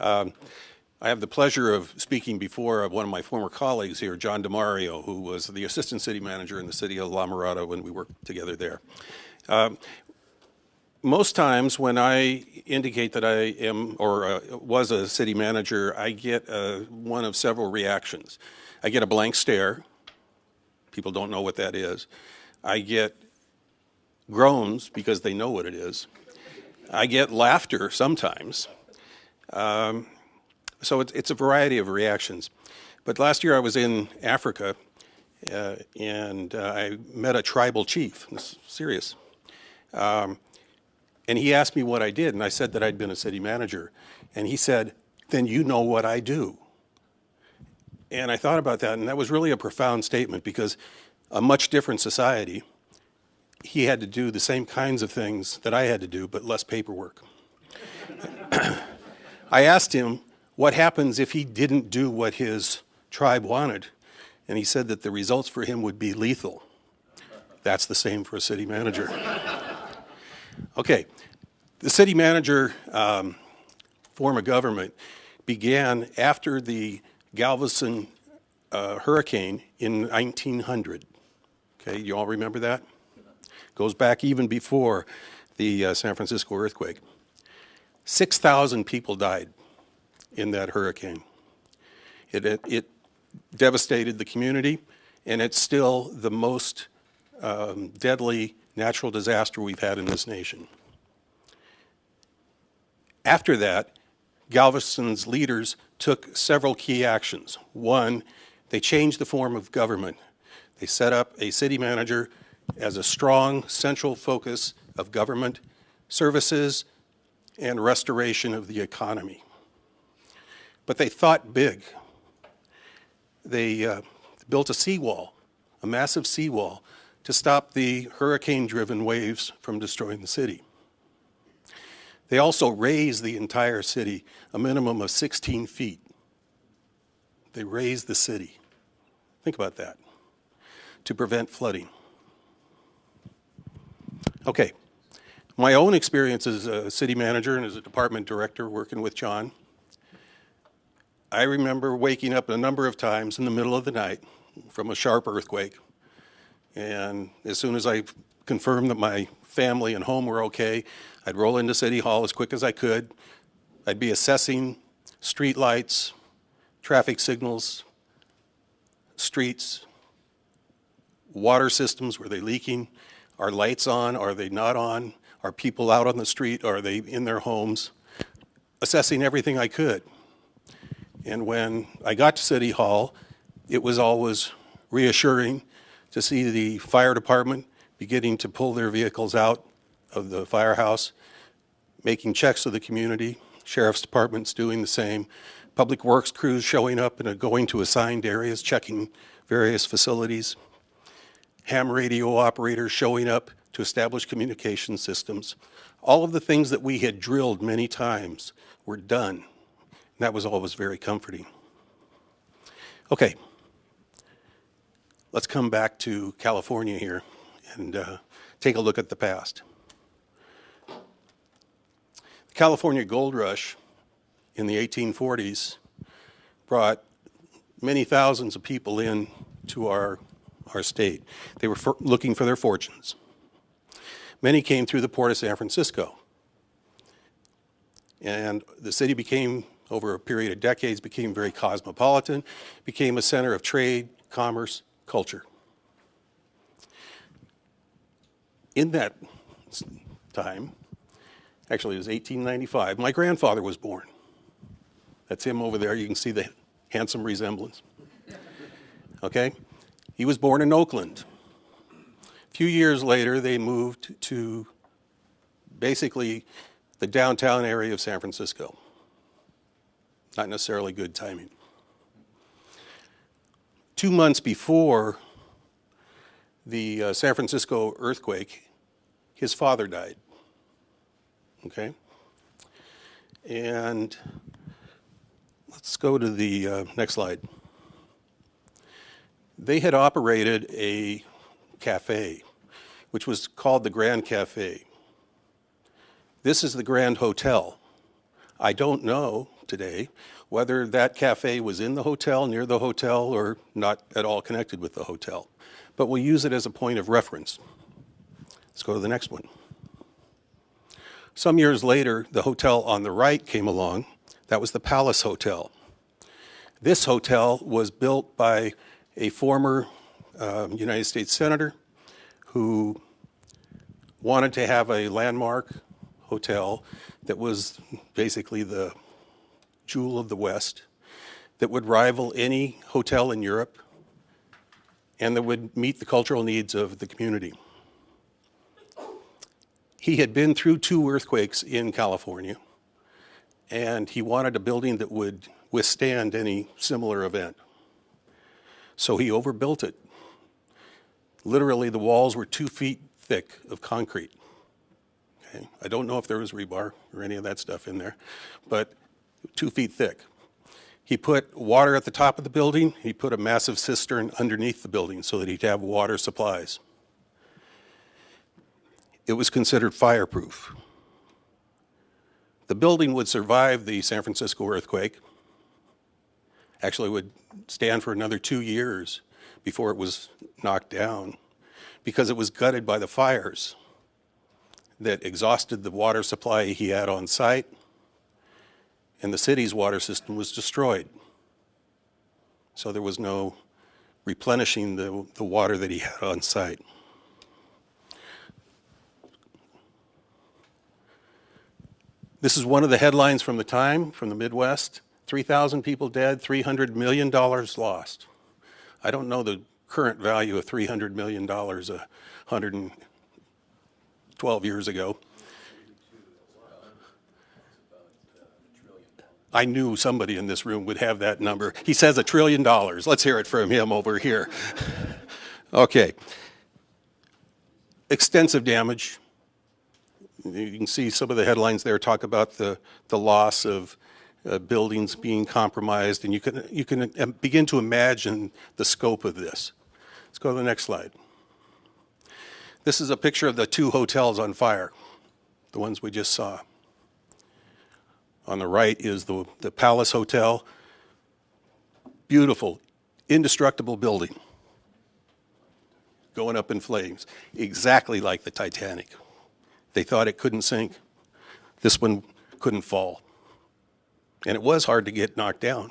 I have the pleasure of speaking before one of my former colleagues here, John DeMario, who was the assistant city manager in the city of La Mirada when we worked together there. Most times when I indicate that I am or was a city manager, I get one of several reactions. I get a blank stare. People don't know what that is. I get groans because they know what it is. I get laughter sometimes. So it's a variety of reactions. But last year I was in Africa and I met a tribal chief. This is serious. And he asked me what I did, and I said that I'd been a city manager. And he said, then you know what I do. And I thought about that, and that was really a profound statement because a much different society, he had to do the same kinds of things that I had to do, but less paperwork. I asked him what happens if he didn't do what his tribe wanted, and he said that the results for him would be lethal. That's the same for a city manager. Okay, the city manager form of government began after the Galveston hurricane in 1900. Okay, you all remember that? Goes back even before the San Francisco earthquake. 6,000 people died in that hurricane. It devastated the community, and it's still the most deadly natural disaster we've had in this nation. After that, Galveston's leaders took several key actions. One, they changed the form of government. They set up a city manager as a strong central focus of government services and restoration of the economy. But they thought big. They built a seawall, a massive seawall, to stop the hurricane-driven waves from destroying the city. They also raised the entire city a minimum of 16 feet. They raised the city. Think about that, to prevent flooding. Okay, my own experience as a city manager and as a department director working with John, I remember waking up a number of times in the middle of the night from a sharp earthquake. And as soon as I confirmed that my family and home were okay, I'd roll into City Hall as quick as I could. I'd be assessing street lights, traffic signals, streets, water systems, were they leaking? Are lights on? Are they not on? Are people out on the street? Are they in their homes? Assessing everything I could. And when I got to City Hall, it was always reassuring to see the fire department beginning to pull their vehicles out of the firehouse, making checks with the community, sheriff's departments doing the same, public works crews showing up and going to assigned areas, checking various facilities, ham radio operators showing up to establish communication systems. All of the things that we had drilled many times were done. And that was always very comforting. Okay. Let's come back to California here and take a look at the past. The California gold rush in the 1840s brought many thousands of people in to our state. They were looking for their fortunes. Many came through the port of San Francisco. And the city became, over a period of decades, became very cosmopolitan, became a center of trade, commerce, culture. In that time, actually it was 1895, my grandfather was born. That's him over there. You can see the handsome resemblance. Okay? He was born in Oakland. A few years later, they moved to basically the downtown area of San Francisco. Not necessarily good timing. 2 months before the San Francisco earthquake, his father died. Okay? And let's go to the next slide. They had operated a cafe, which was called the Grand Cafe. This is the Grand Hotel I don't know today whether that cafe was in the hotel, near the hotel, or not at all connected with the hotel. But we'll use it as a point of reference. Let's go to the next one. Some years later, the hotel on the right came along. That was the Palace Hotel. This hotel was built by a former United States Senator who wanted to have a landmark hotel that was basically the jewel of the West, that would rival any hotel in Europe, and that would meet the cultural needs of the community. He had been through 2 earthquakes in California, and he wanted a building that would withstand any similar event. So he overbuilt it. Literally, the walls were 2 feet thick of concrete. Okay? I don't know if there was rebar or any of that stuff in there, but 2 feet thick. He put water at the top of the building. He put a massive cistern underneath the building so that he'd have water supplies. It was considered fireproof. The building would survive the San Francisco earthquake. Actually, it would stand for another 2 years before it was knocked down because it was gutted by the fires that exhausted the water supply he had on site, and the city's water system was destroyed. So there was no replenishing the water that he had on site. This is one of the headlines from the time, from the Midwest. 3,000 people dead, $300 million lost. I don't know the current value of $300 million 112 years ago. I knew somebody in this room would have that number. He says $1 trillion. Let's hear it from him over here. Okay. Extensive damage. You can see some of the headlines there talk about the loss of buildings being compromised, and you can begin to imagine the scope of this. Let's go to the next slide. This is a picture of the 2 hotels on fire, the ones we just saw. On the right is the Palace Hotel. Beautiful, indestructible building going up in flames, exactly like the Titanic. They thought it couldn't sink. This one couldn't fall. And it was hard to get knocked down,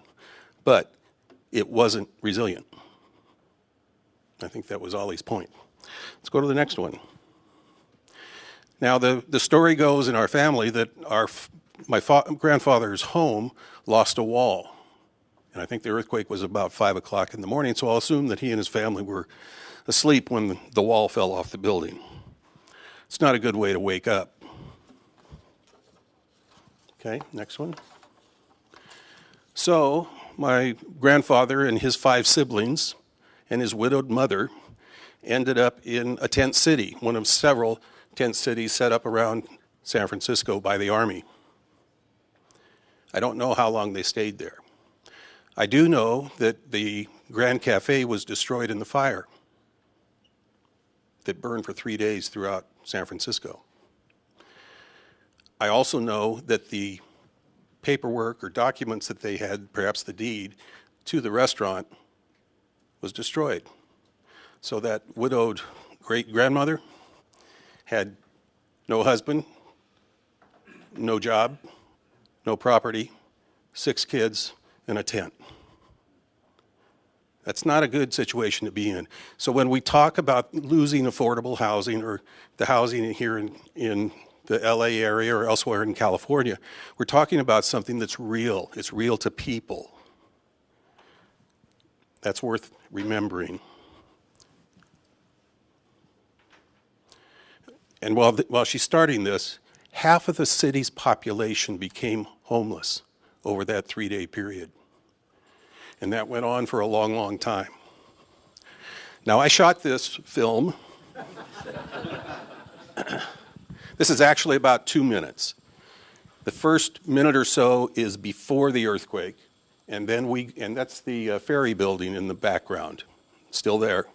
but it wasn't resilient. I think that was Ollie's point. Let's go to the next one. Now, the story goes in our family that my grandfather's home lost a wall. And I think the earthquake was about 5 o'clock in the morning, so I'll assume that he and his family were asleep when the wall fell off the building. It's not a good way to wake up. Okay, next one. So, my grandfather and his 5 siblings and his widowed mother ended up in a tent city, one of several tent cities set up around San Francisco by the Army. I don't know how long they stayed there. I do know that the Grand Cafe was destroyed in the fire that burned for 3 days throughout San Francisco. I also know that the paperwork or documents that they had, perhaps the deed, to the restaurant was destroyed. So that widowed great-grandmother had no husband, no job, no property, 6 kids, and a tent. That's not a good situation to be in. So when we talk about losing affordable housing or the housing here in the LA area or elsewhere in California, we're talking about something that's real. It's real to people. That's worth remembering. And while she's starting this, half of the city's population became homeless over that 3-day period. And that went on for a long, long time. Now, I shot this film. This is actually about 2 minutes. The first minute or so is before the earthquake, and that's the ferry building in the background, still there.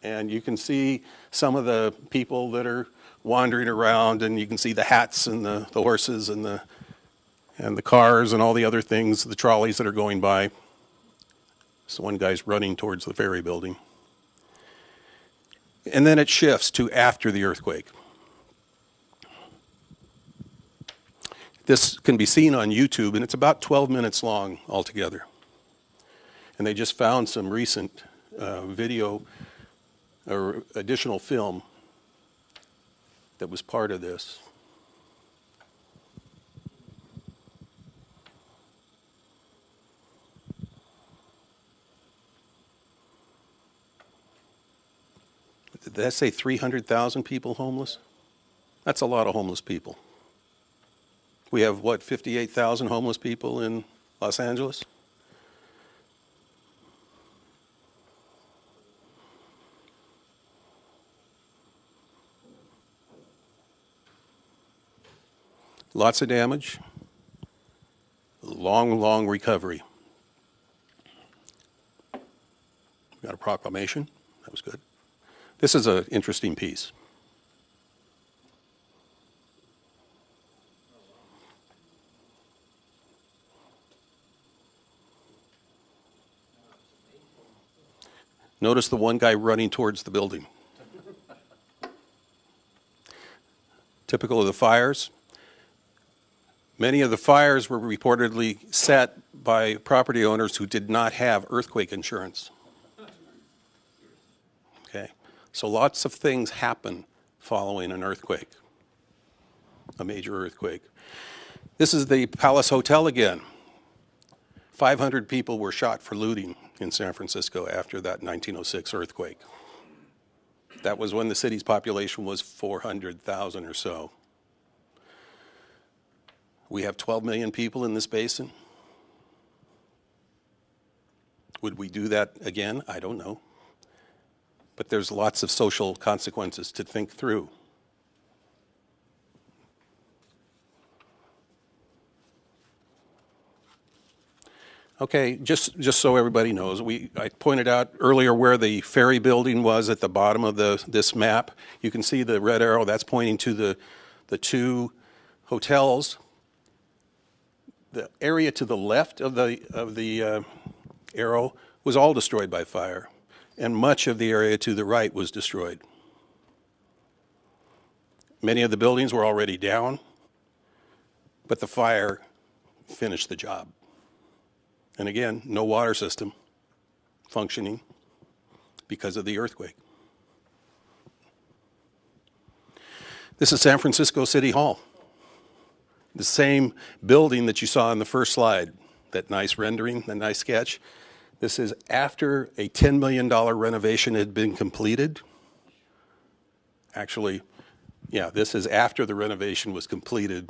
And you can see some of the people that are wandering around, and you can see the hats and the horses and And the cars and all the other things, the trolleys that are going by. So one guy's running towards the ferry building. And then it shifts to after the earthquake. This can be seen on YouTube, and it's about 12 minutes long altogether. And they just found some recent video or additional film that was part of this. Did that say 300,000 people homeless? That's a lot of homeless people. We have, what, 58,000 homeless people in Los Angeles? Lots of damage. Long, long recovery. Got a proclamation. That was good. This is an interesting piece. Notice the one guy running towards the building. Typical of the fires. Many of the fires were reportedly set by property owners who did not have earthquake insurance. Okay, so lots of things happen following an earthquake, a major earthquake. This is the Palace Hotel again. 500 people were shot for looting in San Francisco after that 1906 earthquake. That was when the city's population was 400,000 or so. We have 12 million people in this basin. Would we do that again? I don't know. But there's lots of social consequences to think through. Okay, just so everybody knows, I pointed out earlier where the ferry building was at the bottom of this map. You can see the red arrow, that's pointing to the two hotels. The area to the left of the arrow was all destroyed by fire, and much of the area to the right was destroyed. Many of the buildings were already down, but the fire finished the job. And again, no water system functioning because of the earthquake. This is San Francisco City Hall. The same building that you saw in the first slide, that nice rendering, that nice sketch. This is after a $10 million renovation had been completed. Actually, yeah, this is after the renovation was completed,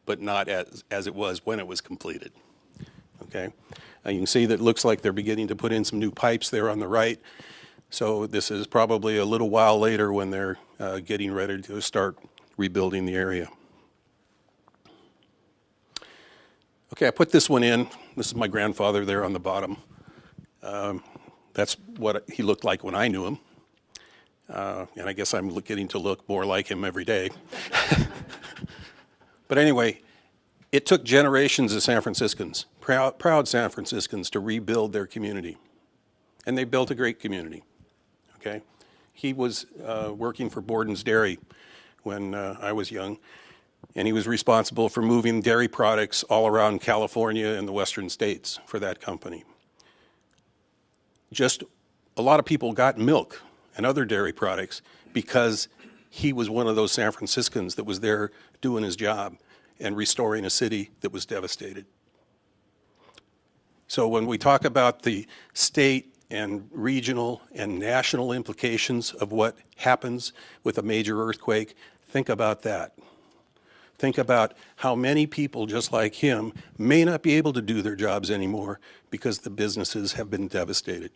but not as it was when it was completed. Okay, you can see that it looks like they're beginning to put in some new pipes there on the right. So this is probably a little while later when they're getting ready to start rebuilding the area. Okay, I put this one in. This is my grandfather there on the bottom. That's what he looked like when I knew him. And I guess I'm getting to look more like him every day. But anyway, it took generations of San Franciscans, proud San Franciscans, to rebuild their community. And they built a great community, okay? He was working for Borden's Dairy when I was young, and he was responsible for moving dairy products all around California and the western states for that company. Just a lot of people got milk and other dairy products because he was one of those San Franciscans that was there doing his job and restoring a city that was devastated. So when we talk about the state and regional and national implications of what happens with a major earthquake, think about that. Think about how many people just like him may not be able to do their jobs anymore because the businesses have been devastated.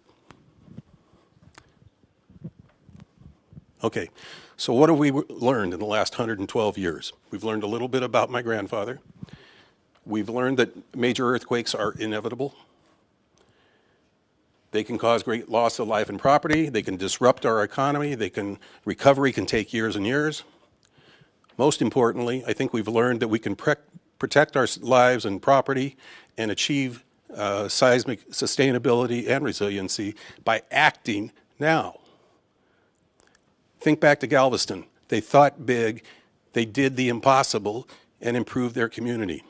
Okay, so what have we learned in the last 112 years? We've learned a little bit about my grandfather. We've learned that major earthquakes are inevitable. They can cause great loss of life and property. They can disrupt our economy. Recovery can take years and years. Most importantly, I think we've learned that we can protect our lives and property and achieve seismic sustainability and resiliency by acting now. Think back to Galveston. They thought big, they did the impossible, and improved their community.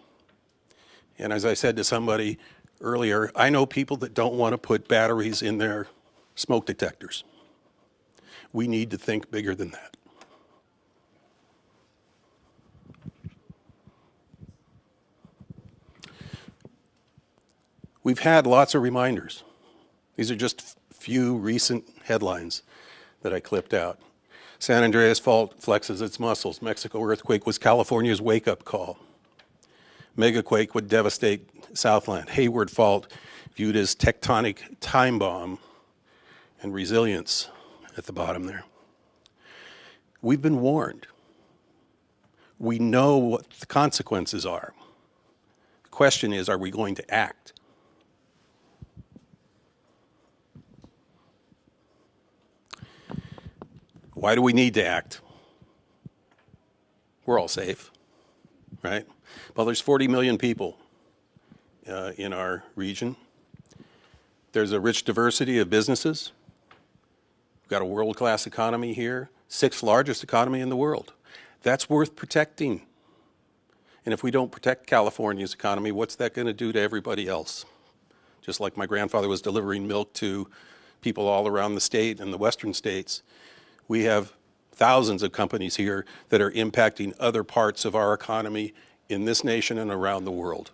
And as I said to somebody earlier, I know people that don't want to put batteries in their smoke detectors. We need to think bigger than that. We've had lots of reminders. These are just few recent headlines that I clipped out. San Andreas Fault flexes its muscles. Mexico earthquake was California's wake-up call. Megaquake would devastate Southland. Hayward Fault viewed as tectonic time bomb, and resilience at the bottom there. We've been warned. We know what the consequences are. The question is, are we going to act? Why do we need to act? We're all safe, right? Well, there's 40 million people in our region. There's a rich diversity of businesses. We've got a world-class economy here, 6th largest economy in the world. That's worth protecting. And if we don't protect California's economy, what's that going to do to everybody else? Just like my grandfather was delivering milk to people all around the state and the western states, we have thousands of companies here that are impacting other parts of our economy in this nation and around the world.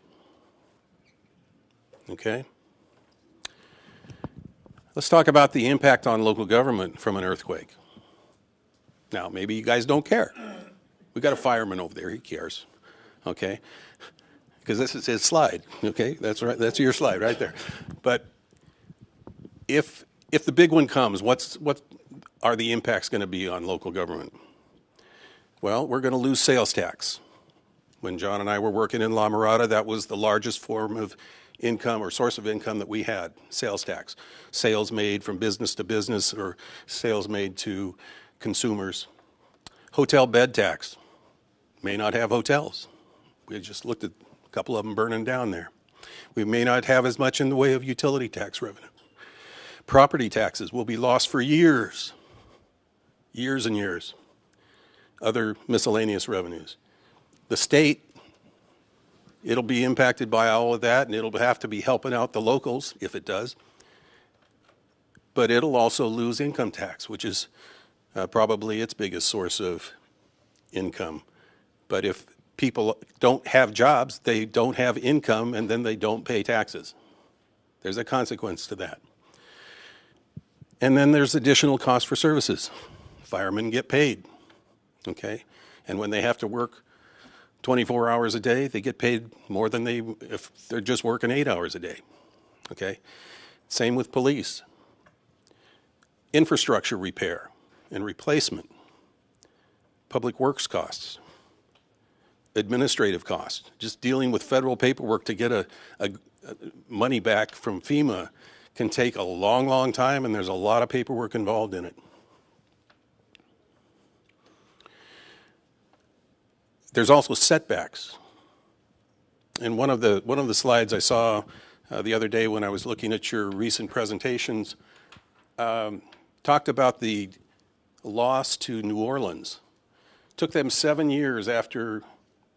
Okay? Let's talk about the impact on local government from an earthquake. Now, maybe you guys don't care. We've got a fireman over there, he cares. Okay? Because this is his slide. Okay? That's right, that's your slide right there. But if the big one comes, what are the impacts going to be on local government? Well, we're going to lose sales tax. When John and I were working in La Mirada, that was the largest form of income or source of income that we had, sales tax. Sales made from business to business or sales made to consumers. Hotel bed tax. May not have hotels. We just looked at a couple of them burning down there. We may not have as much in the way of utility tax revenue. Property taxes will be lost for years. Years and years. Other miscellaneous revenues. The state, it'll be impacted by all of that, and it'll have to be helping out the locals, if it does. But it'll also lose income tax, which is probably its biggest source of income. But if people don't have jobs, they don't have income, and then they don't pay taxes. There's a consequence to that. And then there's additional cost for services. Firemen get paid, okay? And when they have to work 24 hours a day, they get paid more than if they're just working 8 hours a day, okay? Same with police. Infrastructure repair and replacement, public works costs, administrative costs, just dealing with federal paperwork to get a money back from FEMA can take a long, long time, and there's a lot of paperwork involved in it. There's also setbacks. And one of the slides I saw the other day when I was looking at your recent presentations talked about the loss to New Orleans. It took them 7 years after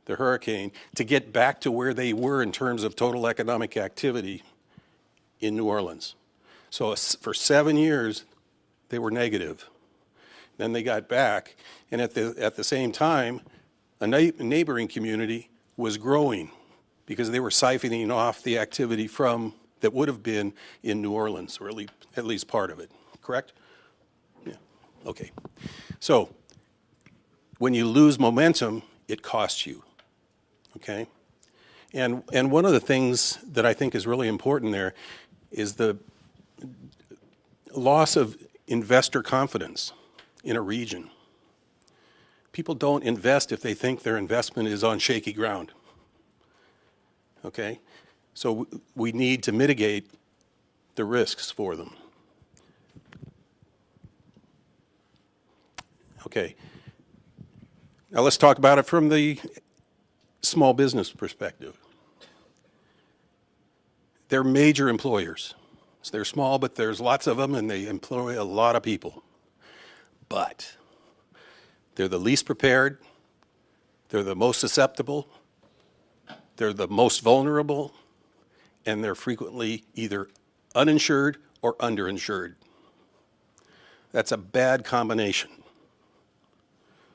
the hurricane to get back to where they were in terms of total economic activity in New Orleans. So for 7 years, they were negative. Then they got back, and at the same time, a neighboring community was growing because they were siphoning off the activity from that would have been in New Orleans, or at least part of it. Correct? Yeah. Okay. So when you lose momentum, it costs you. Okay? And one of the things that I think is really important there is the loss of investor confidence in a region. People don't invest if they think their investment is on shaky ground. Okay? So we need to mitigate the risks for them. Okay. Now let's talk about it from the small business perspective. They're major employers. So they're small, but there's lots of them, and they employ a lot of people. But they're the least prepared, they're the most susceptible, they're the most vulnerable, and they're frequently either uninsured or underinsured. That's a bad combination.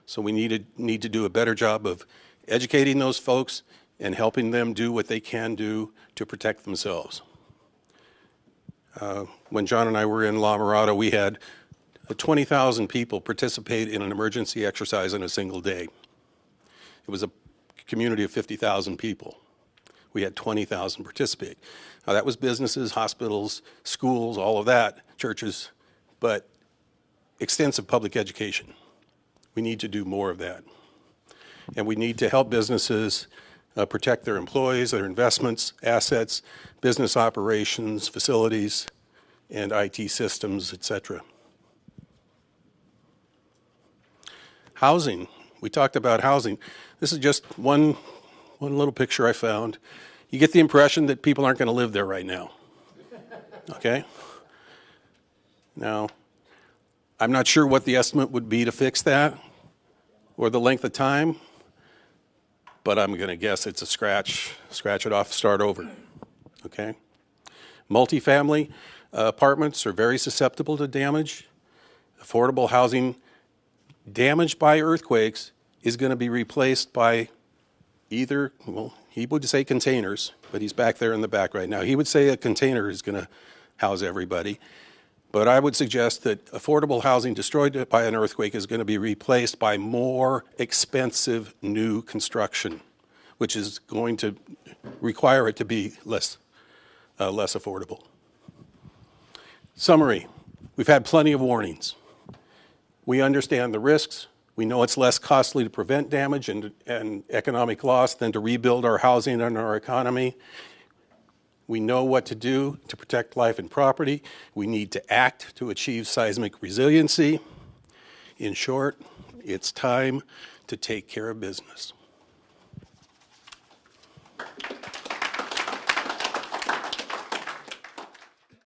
So we need to do a better job of educating those folks and helping them do what they can do to protect themselves. When John and I were in La Mirada, we had 20,000 people participate in an emergency exercise in a single day. It was a community of 50,000 people. We had 20,000 participate. Now that was businesses, hospitals, schools, all of that, churches, but extensive public education. We need to do more of that. And we need to help businesses protect their employees, their investments, assets, business operations, facilities, and IT systems, etc. Housing. We talked about housing. This is just one little picture I found. You get the impression that people aren't going to live there right now. Okay? Now, I'm not sure what the estimate would be to fix that or the length of time, but I'm going to guess it's a scratch it off, start over. Okay? Multifamily apartments are very susceptible to damage. Affordable housing damaged by earthquakes is going to be replaced by either, well, he would say containers, but he's back there in the back right now. He would say a container is going to house everybody. But I would suggest that affordable housing destroyed by an earthquake is going to be replaced by more expensive new construction, which is going to require it to be less affordable. Summary, we've had plenty of warnings. We understand the risks. We know it's less costly to prevent damage and economic loss than to rebuild our housing and our economy. We know what to do to protect life and property. We need to act to achieve seismic resiliency. In short, it's time to take care of business.